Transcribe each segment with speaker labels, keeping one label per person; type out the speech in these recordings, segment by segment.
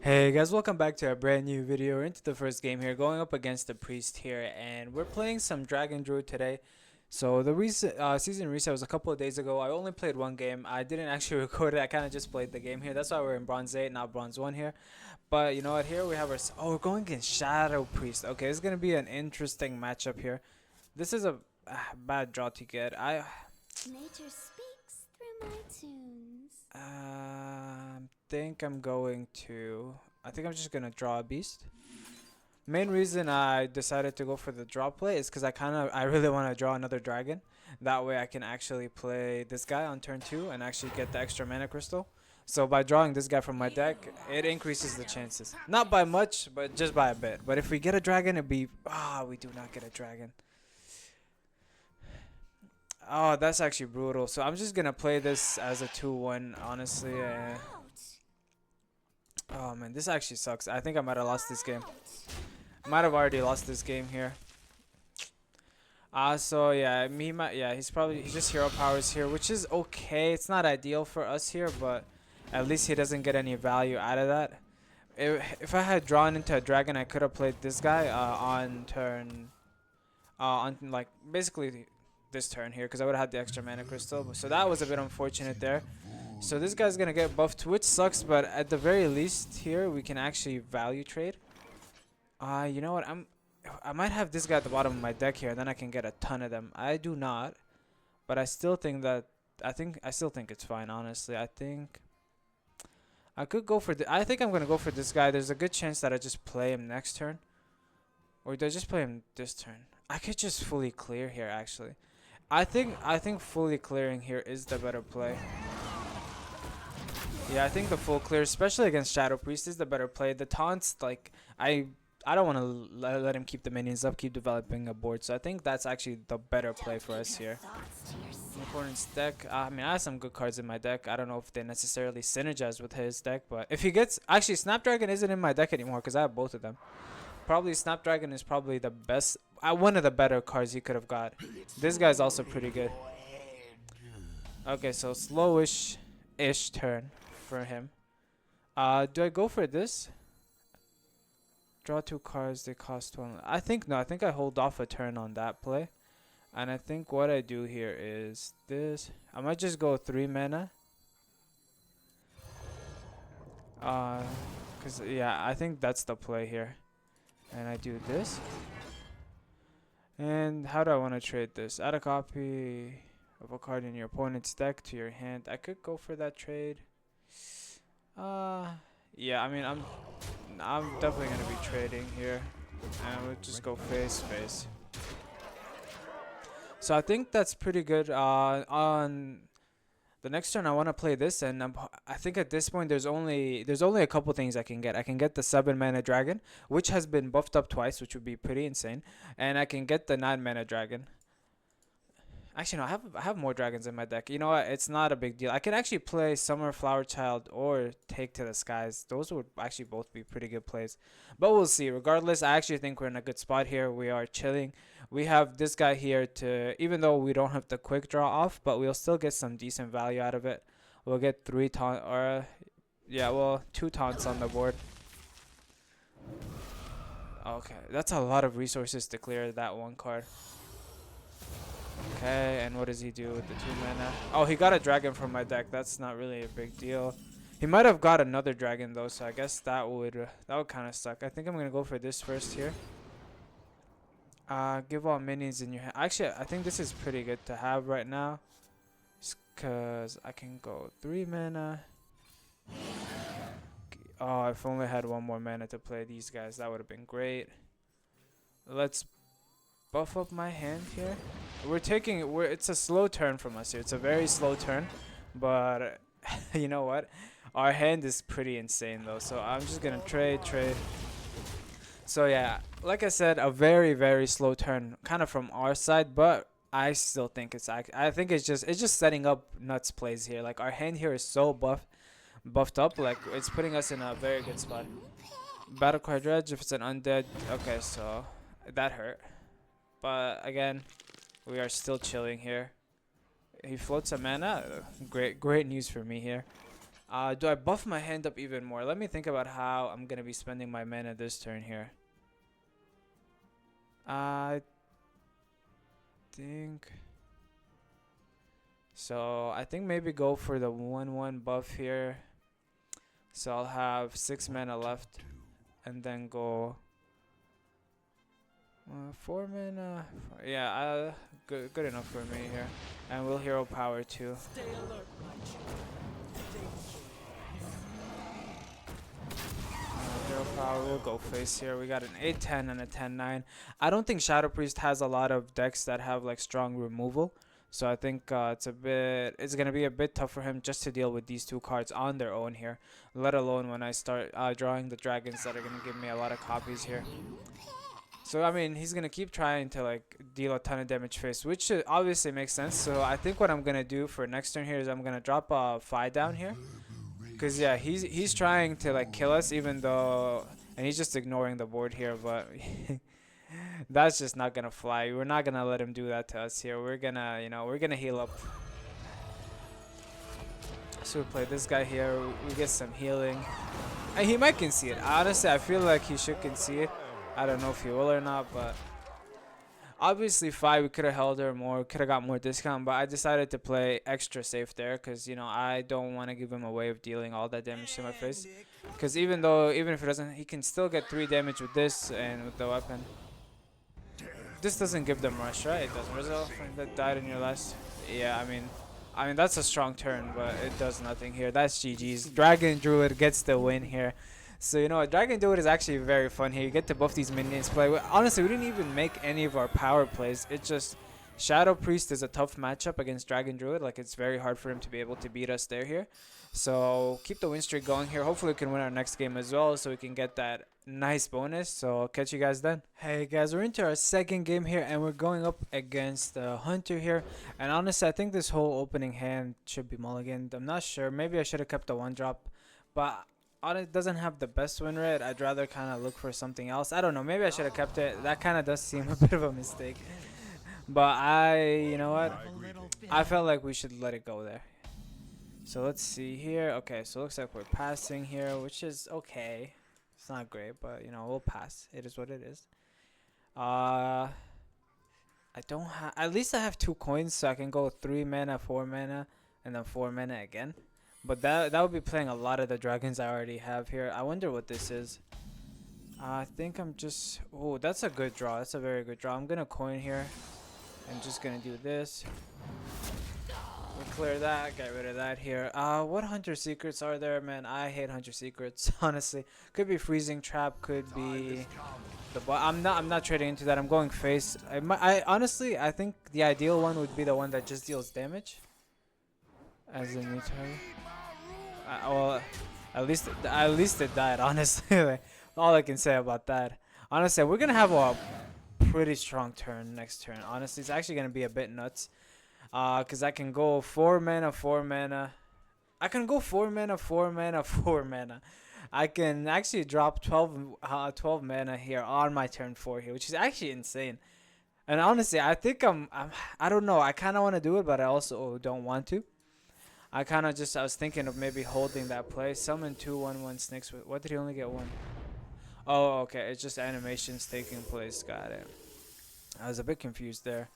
Speaker 1: Hey guys, welcome back to a brand new video. We're into the first game here, going up against the priest here, and we're playing some Dragon Druid today. So the recent season reset was a couple of days ago. I only played one game. I didn't actually record it. I kind of just played the game here. That's why we're in Bronze 8, not Bronze 1 here. But you know what? Here we have our. Oh, we're going against Shadow Priest. Okay, this is gonna be an interesting matchup here. This is a bad draw to get.
Speaker 2: Nature speaks through my tunes.
Speaker 1: Think I'm going to. I think I'm just gonna draw a beast. Main reason I decided to go for the draw play is because I really want to draw another dragon. That way I can actually play this guy on turn 2 and actually get the extra mana crystal. So by drawing this guy from my deck, it increases the chances. Not by much, but just by a bit. But if we get a dragon, it'd be we do not get a dragon. Oh, that's actually brutal. So I'm just gonna play this as a 2-1, honestly. Oh man, this actually sucks. I think I might have lost this game. Might have already lost this game here. So yeah, he's just hero powers here, which is okay. It's not ideal for us here, but at least he doesn't get any value out of that. If I had drawn into a dragon, I could have played this guy on turn, on like basically this turn here, because I would have had the extra mana crystal. So that was a bit unfortunate there. So this guy's gonna get buffed, which sucks, but at the very least here we can actually value trade. You know what? I might have this guy at the bottom of my deck here, and then I can get a ton of them. I do not, but I still think that I still think it's fine. Honestly, I think I could go for I think I'm gonna go for this guy. There's a good chance that I just play him next turn, or do I just play him this turn? I could just fully clear here. Actually, I think fully clearing here is the better play. Yeah, I think the full clear, especially against Shadow Priest, is the better play. The taunts, like I don't want to let him keep the minions up, keep developing a board. So I think that's actually the better play for us here. My opponent's deck, I mean, I have some good cards in my deck. I don't know if they necessarily synergize with his deck, but if he gets, actually Snapdragon isn't in my deck anymore because I have both of them. Probably Snapdragon is probably the best, one of the better cards he could have got. This guy's also pretty good. Okay, so slowish-ish turn for him. Do I go for this? Draw 2 cards, they cost 1. I think no, I think I hold off a turn on that play. And I think what I do here is this. I might just go 3 mana. Cause yeah, I think that's the play here. And I do this. And how do I want to trade this? Add a copy of a card in your opponent's deck to your hand. I could go for that trade. Yeah, I mean I'm definitely gonna be trading here, and we'll just go face. So I think that's pretty good. On the next turn, I want to play this, and I think at this point there's only a couple things I can get. I can get the 7 mana dragon, which has been buffed up twice, which would be pretty insane, and I can get the 9 mana dragon. Actually, no, I have more dragons in my deck. You know what? It's not a big deal. I can actually play Summer Flower Child or Take to the Skies. Those would actually both be pretty good plays. But we'll see. Regardless, I actually think we're in a good spot here. We are chilling. We have this guy here to, even though we don't have the quick draw off, but we'll still get some decent value out of it. We'll get 3 taunt, or yeah, well, 2 taunts on the board. Okay, that's a lot of resources to clear that one card. Okay, and what does he do with the 2 mana? Oh, he got a dragon from my deck. That's not really a big deal. He might have got another dragon though, so I guess that would kind of suck. I think I'm gonna go for this first here. Give all minions in your hand. Actually, I think this is pretty good to have right now, just cause I can go 3 mana. Oh, if only I had 1 more mana to play these guys, that would have been great. Let's buff up my hand here. It's a slow turn from us here. It's a very slow turn, but you know what? Our hand is pretty insane though, so I'm just gonna trade. So yeah, like I said, a very slow turn, kind of from our side, but I still think I think it's just setting up nuts plays here. Like our hand here is so buffed up, like it's putting us in a very good spot. Battle card dredge if it's an undead. Okay, so that hurt. But again, we are still chilling here. He floats a mana. Great news for me here. Do I buff my hand up even more? Let me think about how I'm gonna be spending my mana this turn here. I think so. I think maybe go for the 1/1 buff here. So I'll have 6 mana left, and then go 4 mana. Yeah, good enough for me here. And we'll hero power too. Hero power, we'll go face here. We got an 8/10 and a 10/9. I don't think Shadow Priest has a lot of decks that have like strong removal. So I think it's gonna be a bit tough for him just to deal with these two cards on their own here. Let alone when I start drawing the dragons that are gonna give me a lot of copies here. So I mean, he's gonna keep trying to like deal a ton of damage face, which obviously makes sense. So I think what I'm gonna do for next turn here is I'm gonna drop a 5 down here, cause yeah, he's trying to like kill us, even though, and he's just ignoring the board here, but that's just not gonna fly. We're not gonna let him do that to us here. We're gonna, we're gonna heal up. So we play this guy here. We get some healing, and he might concede. Honestly, I feel like he should concede. I don't know if he will or not, but obviously 5 we could have held her more, could have got more discount, but I decided to play extra safe there because I don't want to give him a way of dealing all that damage to my face, because even if he doesn't, he can still get 3 damage with this and with the weapon. This doesn't give them rush, right? It doesn't. Rizzo that died in your last. Yeah, I mean that's a strong turn, but it does nothing here. That's GG's. Dragon Druid gets the win here. So you know what, Dragon Druid is actually very fun here. You get to buff these minions play. Honestly, we didn't even make any of our power plays. It's just Shadow Priest is a tough matchup against Dragon Druid. Like, it's very hard for him to be able to beat us there here. So keep the win streak going here. Hopefully we can win our next game as well, so we can get that nice bonus. So I'll catch you guys then. Hey guys, we're into our second game here, and we're going up against Hunter here. And honestly, I think this whole opening hand should be mulliganed. I'm not sure. Maybe I should have kept the 1-drop, but it doesn't have the best win rate. I'd rather kind of look for something else. I don't know. Maybe I should have kept it. That kind of does seem a bit of a mistake. But you know what? I felt like we should let it go there. So let's see here. Okay, so it looks like we're passing here, which is okay. It's not great, but we'll pass. It is what it is. I don't have. At least I have 2 coins, so I can go 3 mana, 4 mana, and then 4 mana again. But that would be playing a lot of the dragons I already have here. I wonder what this is. I think I'm just... Oh, that's a good draw. That's a very good draw. I'm going to coin here. I'm just going to do this. We'll clear that. Get rid of that here. What Hunter Secrets are there, man? I hate Hunter Secrets, honestly. Could be Freezing Trap. Could be... I'm not trading into that. I'm going face. Honestly, I think the ideal one would be the one that just deals damage. As a new target. Well, at least it died, honestly. Like, all I can say about that. Honestly, we're gonna have a pretty strong turn next turn. Honestly, it's actually gonna be a bit nuts. Cause I can go 4 mana, 4 mana. I can go 4 mana, 4 mana, 4 mana. I can actually drop 12 mana here on my turn 4 here, which is actually insane. And honestly, I think I don't know. I kind of want to do it, but I also don't want to. I was thinking of maybe holding that play. Summon 2 1/1 snakes. What did he only get 1? Oh, okay. It's just animations taking place. Got it. I was a bit confused there.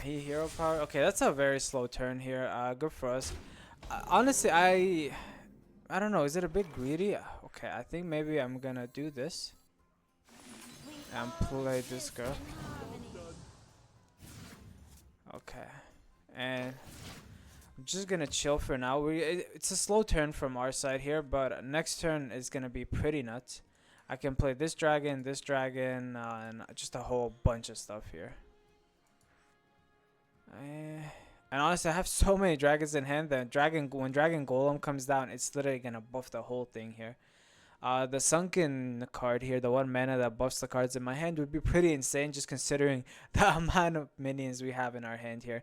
Speaker 1: He hero power. Okay, that's a very slow turn here. Good for us. Honestly, I don't know. Is it a bit greedy? Okay, I think maybe I'm gonna do this and play this girl. Okay, and I'm just gonna chill for now. It's a slow turn from our side here, but next turn is gonna be pretty nuts. I can play this dragon, and just a whole bunch of stuff here. And honestly, I have so many dragons in hand that when Dragon Golem comes down, it's literally gonna buff the whole thing here. The Sunken card here, the 1 mana that buffs the cards in my hand, would be pretty insane, just considering the amount of minions we have in our hand here.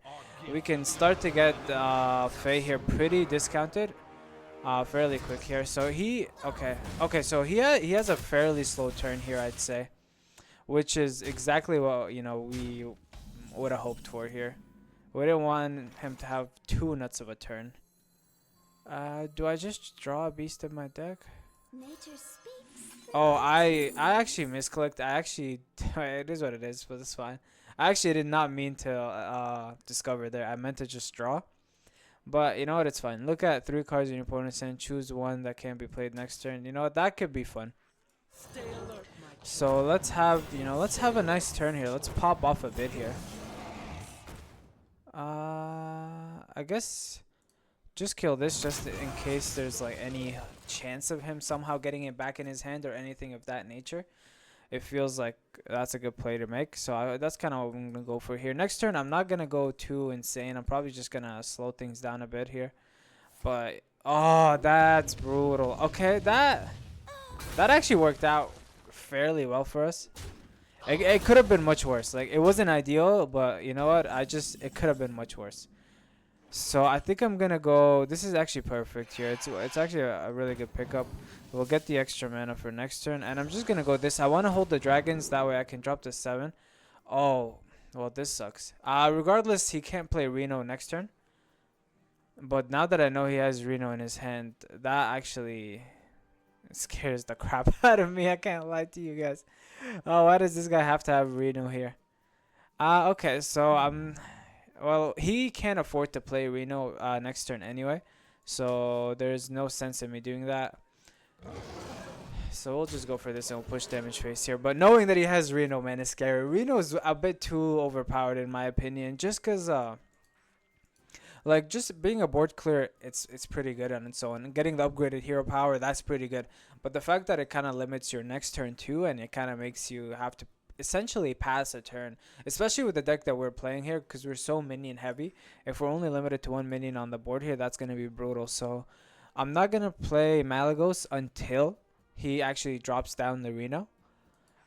Speaker 1: We can start to get Fae here pretty discounted fairly quick here. So so he has a fairly slow turn here, I'd say, which is exactly what we would have hoped for here. We didn't want him to have too nuts of a turn. Do I just draw a beast in my deck?
Speaker 2: Nature speaks through
Speaker 1: Oh,
Speaker 2: my
Speaker 1: I
Speaker 2: tunes.
Speaker 1: actually misclicked. I actually it is what it is, but it's fine. I actually did not mean to discover there. I meant to just draw. But you know what? It's fine. Look at 3 cards in your opponent's hand. Choose one that can be played next turn. You know what? That could be fun. So let's have a nice turn here. Let's pop off a bit here. I guess just kill this just in case there's like any chance of him somehow getting it back in his hand or anything of that nature. It feels like that's a good play to make. So that's kind of what I'm going to go for here. Next turn, I'm not going to go too insane. I'm probably just going to slow things down a bit here. But, oh, that's brutal. Okay, that actually worked out fairly well for us. It could have been much worse. Like, it wasn't ideal, but you know what? It could have been much worse. So I think I'm gonna go. This is actually perfect here. It's actually a really good pickup. We'll get the extra mana for next turn, and I'm just gonna go this. I want to hold the dragons that way I can drop to 7. Oh, well this sucks. Regardless, he can't play Reno next turn. But now that I know he has Reno in his hand, that actually scares the crap out of me. I can't lie to you guys. Oh, why does this guy have to have Reno here? Okay, so well, he can't afford to play Reno next turn anyway, so there's no sense in me doing that. So we'll just go for this and we'll push damage face here. But knowing that he has Reno, man, is scary. Reno is a bit too overpowered in my opinion, just because like just being a board clear, it's pretty good on its own. And getting the upgraded hero power, that's pretty good. But the fact that it kind of limits your next turn too, and it kind of makes you have to essentially pass a turn, especially with the deck that we're playing here, because we're so minion heavy. If we're only limited to 1 minion on the board here, that's gonna be brutal. So I'm not gonna play Malagos until he actually drops down the Reno.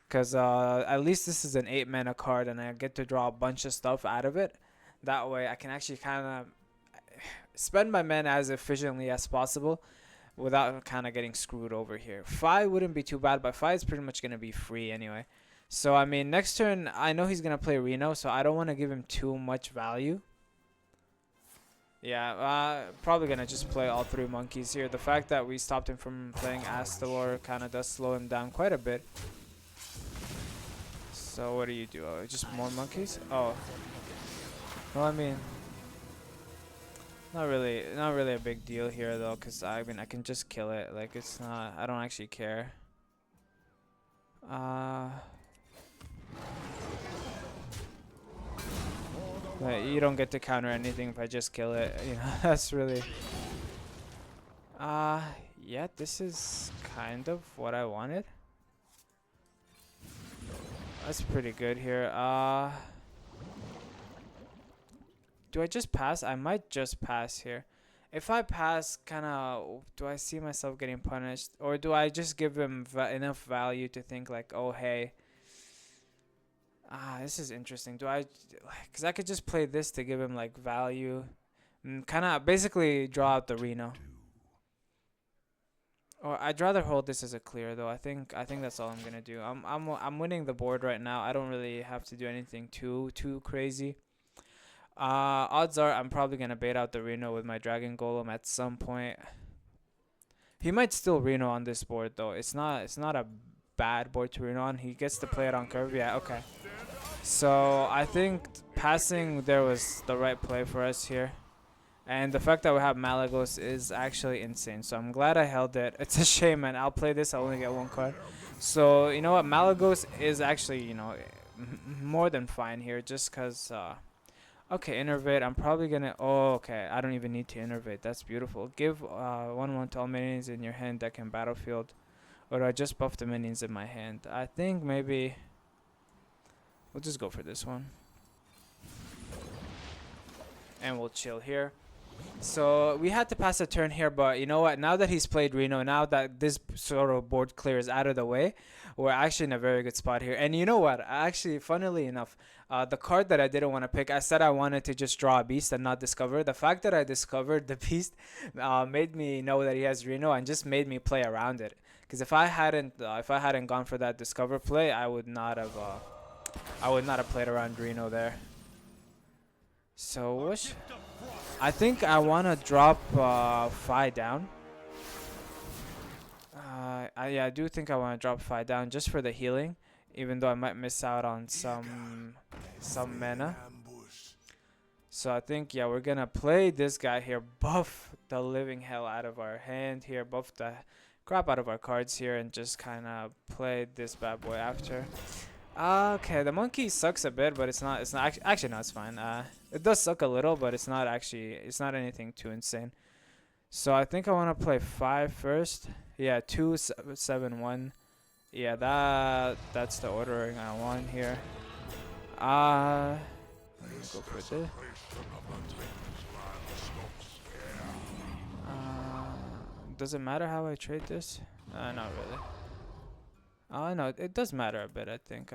Speaker 1: Because at least this is an 8 mana card and I get to draw a bunch of stuff out of it. That way I can actually kind of spend my mana as efficiently as possible without kind of getting screwed over here. 5 wouldn't be too bad, but 5 is pretty much going to be free anyway. So, I mean, next turn, I know he's going to play Reno, so I don't want to give him too much value. Yeah, probably going to just play all 3 monkeys here. The fact that we stopped him from playing Astalor kind of does slow him down quite a bit. So, what do you do? Oh, just more monkeys? Oh. Well, I mean, not really a big deal here though, cause I mean I can just kill it. Like it's not. I don't actually care. But you don't get to counter anything if I just kill it. You know, that's really. Yeah, this is kind of what I wanted. That's pretty good here. Do I just pass? I might just pass here. If I pass, kind of, do I see myself getting punished? Or do I just give him enough value to think like, oh, hey. This is interesting. Do I, because I could just play this to give him like value. Kind of basically draw out the Reno. Or I'd rather hold this as a clear though. I think that's all I'm gonna do. I'm winning the board right now. I don't really have to do anything too crazy. Odds are I'm probably gonna bait out the Reno with my Dragon Golem at some point. He might still Reno on this board though. It's not a bad board to Reno on. He gets to play it on curve. Yeah, okay. So I think passing there was the right play for us here. And the fact that we have Malagos is actually insane. So I'm glad I held it. It's a shame, man. I'll play this. I'll only get 1 card. So, you know what? Malagos is actually, you know, more than fine here. Just because, okay, innervate. I'm probably going to, oh, okay. I don't even need to innervate. That's beautiful. Give 1/1 to all minions in your hand that can battlefield. Or do I just buff the minions in my hand? I think maybe we'll just go for this one. And we'll chill here. So we had to pass a turn here, but you know what? Now that he's played Reno, now that this sort of board clear is out of the way, we're actually in a very good spot here. And you know what? Actually, funnily enough, the card that I didn't want to pick, I said I wanted to just draw a beast and not discover. The fact that I discovered the beast made me know that he has Reno and just made me play around it. Because if I hadn't gone for that discover play, I would not have played around Reno there. So I think I want to drop Phi down. Yeah, I do think I want to drop Phi down just for the healing, even though I might miss out on some mana. So I think, yeah, we're gonna play this guy here, buff the living hell out of our hand here, buff the crap out of our cards here, and just kind of play this bad boy after. Okay, the monkey sucks a bit, but it's not actually no, it's fine. It does suck a little, but it's not anything too insane. So I think I want to play 5 first. Yeah, 2 7 1. Yeah, that's the ordering I want here. Go for this. Does it matter how I trade this? Not really. No, it does matter a bit, I think.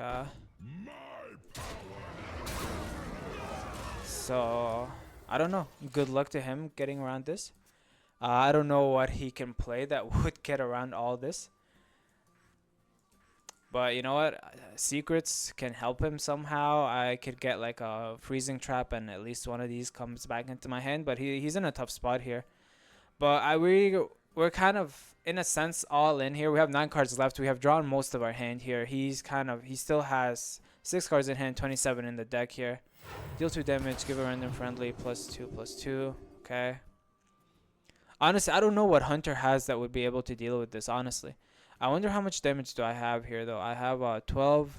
Speaker 1: So I don't know. Good luck to him getting around this. I don't know what he can play that would get around all this. But you know what? Secrets can help him somehow. I could get like a freezing trap and at least one of these comes back into my hand. But he's in a tough spot here. But we're kind of, in a sense, all in here. We have 9 cards left. We have drawn most of our hand here. He still has 6 cards in hand, 27 in the deck here. Deal 2 damage, give a random friendly, +2/+2. Okay. Honestly, I don't know what Hunter has that would be able to deal with this, honestly. I wonder how much damage do I have here, though. I have 12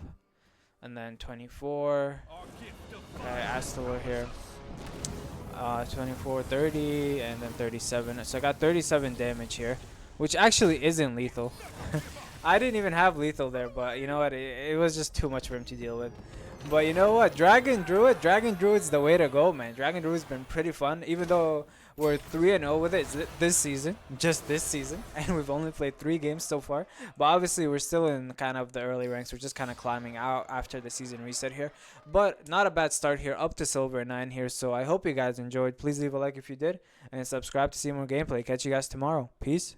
Speaker 1: and then 24. Okay, Astalor here. 24, 30, and then 37. So I got 37 damage here, which actually isn't lethal. I didn't even have lethal there, but you know what? It was just too much for him to deal with. But you know what? Dragon Druid's the way to go, man. Dragon Druid's been pretty fun, even though we're 3-0 with it this season, just this season, and we've only played 3 games so far. But obviously, we're still in kind of the early ranks. We're just kind of climbing out after the season reset here. But not a bad start here, up to Silver 9 here. So I hope you guys enjoyed. Please leave a like if you did, and subscribe to see more gameplay. Catch you guys tomorrow. Peace.